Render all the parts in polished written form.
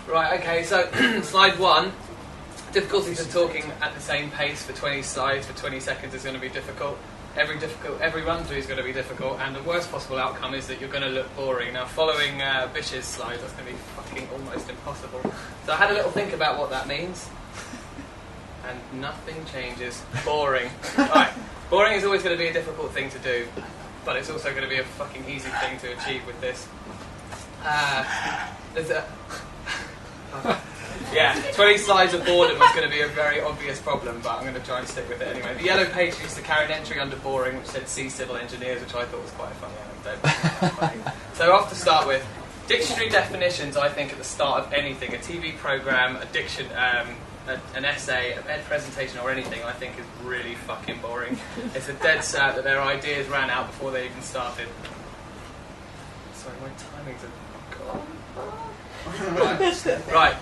Right, okay, so slide 1. Difficulties of talking at the same pace for 20 slides for 20 seconds is going to be difficult. Every run through is going to be difficult, and the worst possible outcome is that you're going to look boring. Now, following Bish's slides, that's going to be fucking almost impossible. So I had a little think about what that means, and nothing changes. Boring. Right, boring is always going to be a difficult thing to do, but it's also going to be a fucking easy thing to achieve with this. There's a... Yeah, 20 slides of boredom is going to be a very obvious problem, but I'm going to try and stick with it anyway. The yellow page used to carry an entry under boring which said C civil engineers, which I thought was quite a funny anecdote. So off to start with, dictionary definitions, I think, at the start of anything, a TV programme, an essay, a ed presentation or anything, I think is really fucking boring. It's a dead cert that their ideas ran out before they even started. Sorry, my timings are gone. Right,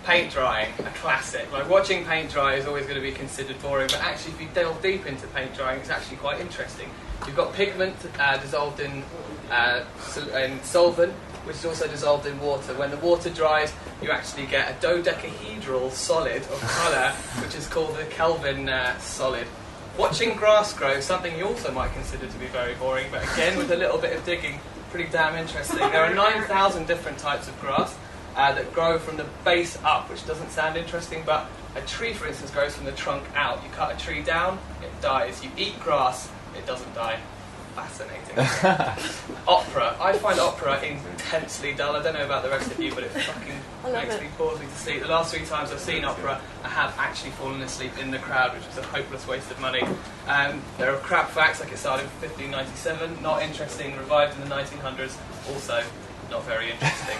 paint drying, a classic. Like, watching paint dry is always going to be considered boring, but actually if you delve deep into paint drying, it's actually quite interesting. You've got pigment dissolved in solvent, which is also dissolved in water. When the water dries, you actually get a dodecahedral solid of colour, which is called the Kelvin solid. Watching grass grow, something you also might consider to be very boring, but again, with a little bit of digging, pretty damn interesting. There are 9,000 different types of grass that grow from the base up, which doesn't sound interesting, but a tree, for instance, grows from the trunk out. You cut a tree down, it dies. You eat grass, it doesn't die. Fascinating. Opera. I find opera intensely dull. I don't know about the rest of you, but it fucking bores me to sleep. The last 3 times I've seen opera, I have actually fallen asleep in the crowd, which was a hopeless waste of money. There are crap facts, like it started in 1597, not interesting, revived in the 1900s, also not very interesting.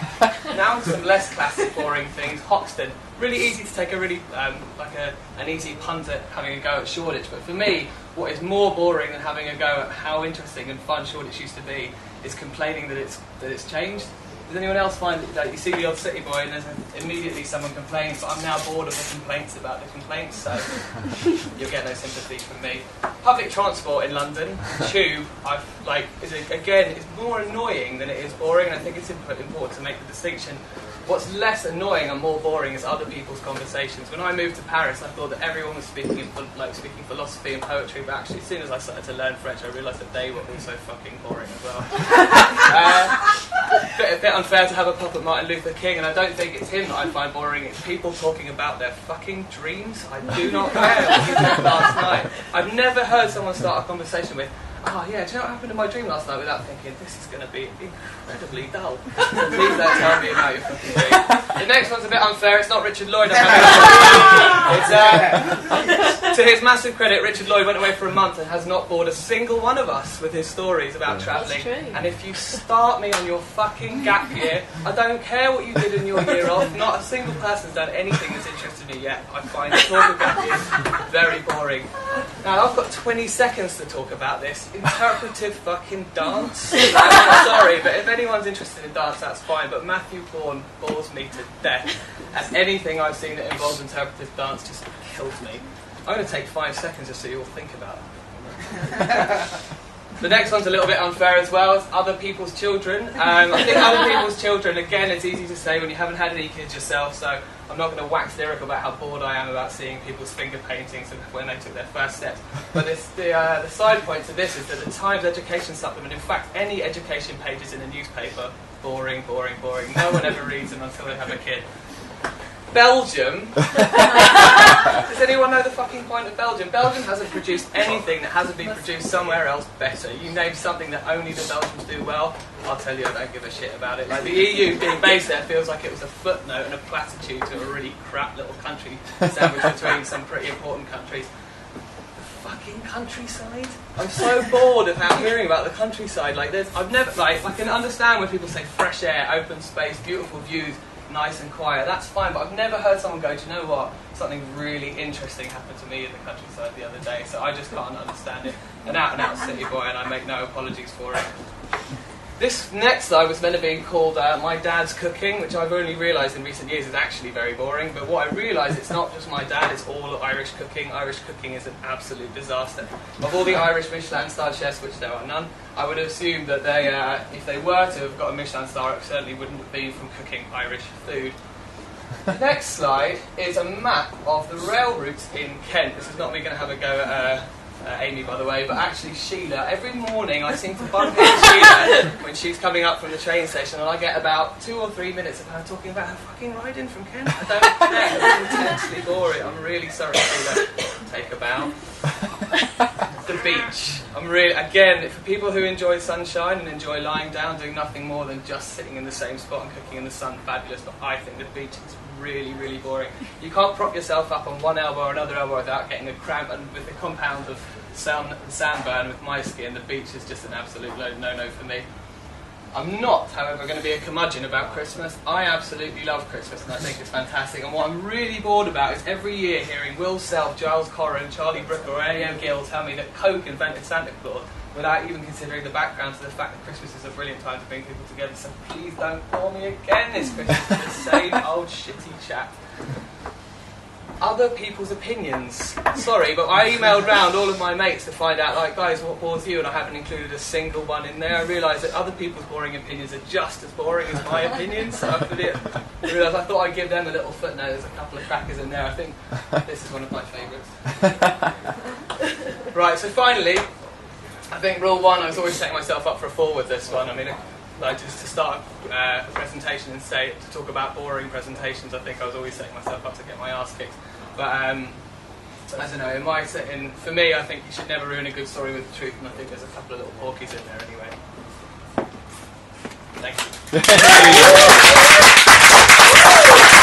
Now some less classic, boring things. Hoxton. Really easy to take a really, an easy punt at having a go at Shoreditch, but for me, what is more boring than having a go at how interesting and fun Shoreditch used to be is complaining that it's changed. Does anyone else find that you see the odd city boy and there's immediately someone complains, but I'm now bored of the complaints about the complaints, so you'll get no sympathy from me. Public transport in London, tube, is more annoying than it is boring, and I think it's important to make the distinction. What's less annoying and more boring is other people's conversations. When I moved to Paris, I thought that everyone was speaking philosophy and poetry, but actually as soon as I started to learn French, I realised that they were also fucking boring as well. A bit unfair to have a pop at Martin Luther King, and I don't think it's him that I find boring, it's people talking about their fucking dreams. I do not care what you did last night. I've never heard someone start a conversation with, "Oh yeah, do you know what happened in my dream last night?" without thinking, this is going to be incredibly dull. Please don't tell me about your fucking dream. The next one's a bit unfair, it's not Richard Lloyd. To his massive credit, Richard Lloyd went away for a month and has not bored a single one of us with his stories about travelling. And if you start me on your fucking gap year, I don't care what you did in your year off, not a single person's done anything that's interested me yet. I find talk of gap years very boring. Now, I've got 20 seconds to talk about this. Interpretive fucking dance. I'm sorry, but if anyone's interested in dance, that's fine, but Matthew Bourne bores me to death. And anything I've seen that involves interpretive dance just kills me. I'm going to take 5 seconds just so you all think about it. The next one's a little bit unfair as well. It's other people's children. I think other people's children, again, it's easy to say when you haven't had any kids yourself, so I'm not going to wax lyrical about how bored I am about seeing people's finger paintings and when they took their first steps. But the side point to this is that the Times Education Supplement, in fact, any education pages in a newspaper, boring, boring, boring. No one ever reads them until they have a kid. Belgium. Does anyone know the fucking point of Belgium? Belgium hasn't produced anything that hasn't been produced somewhere else better. You name something that only the Belgians do well, I'll tell you I don't give a shit about it. Like, the EU being based there feels like it was a footnote and a platitude to a really crap little country sandwiched between some pretty important countries. The fucking countryside? I'm so bored of hearing about the countryside. I can understand when people say fresh air, open space, beautiful views, nice and quiet, that's fine, but I've never heard someone go, do you know what, something really interesting happened to me in the countryside the other day, so I just can't understand it. An out-and-out city boy, and I make no apologies for it. This next slide was meant to be called My Dad's Cooking, which I've only realised in recent years is actually very boring. But what I realised, it's not just my dad, it's all Irish cooking. Irish cooking is an absolute disaster. Of all the Irish Michelin-starred chefs, which there are none, I would assume that they, if they were to have got a Michelin star, it certainly wouldn't have been from cooking Irish food. The next slide is a map of the rail routes in Kent. This is not me going to have a go at Amy, by the way, but actually Sheila, every morning I seem to bump into Sheila when she's coming up from the train station, and I get about 2 or 3 minutes of her talking about her fucking ride-in from Kent. I don't care, it's intensely boring. I'm really sorry, Sheila. Take a bow. The beach. I'm really, again, for people who enjoy sunshine and enjoy lying down, doing nothing more than just sitting in the same spot and cooking in the sun, fabulous, but I think the beach is really, really boring. You can't prop yourself up on one elbow or another elbow without getting a cramp, and with the compound of sun and sandburn with my skin, the beach is just an absolute no-no for me. I'm not, however, going to be a curmudgeon about Christmas. I absolutely love Christmas and I think it's fantastic, and what I'm really bored about is every year hearing Will Self, Giles Corran, Charlie Brooker or A.O. Gill tell me that Coke invented Santa Claus without even considering the background to the fact that Christmas is a brilliant time to bring people together. So please don't call me again this Christmas for the same old shitty chat. Other people's opinions. Sorry, but I emailed round all of my mates to find out, like, guys, what bores you? And I haven't included a single one in there. I realised that other people's boring opinions are just as boring as my opinions. So I realised I thought I'd give them a little footnote. There's a couple of crackers in there. I think this is one of my favourites. Right, so finally, I think rule one, I was always setting myself up for a fall with this one. I mean, like, just to start a presentation and to talk about boring presentations, I think I was always setting myself up to get my ass kicked. But I don't know, for me, I think you should never ruin a good story with the truth, and I think there's a couple of little porkies in there anyway. Thank you.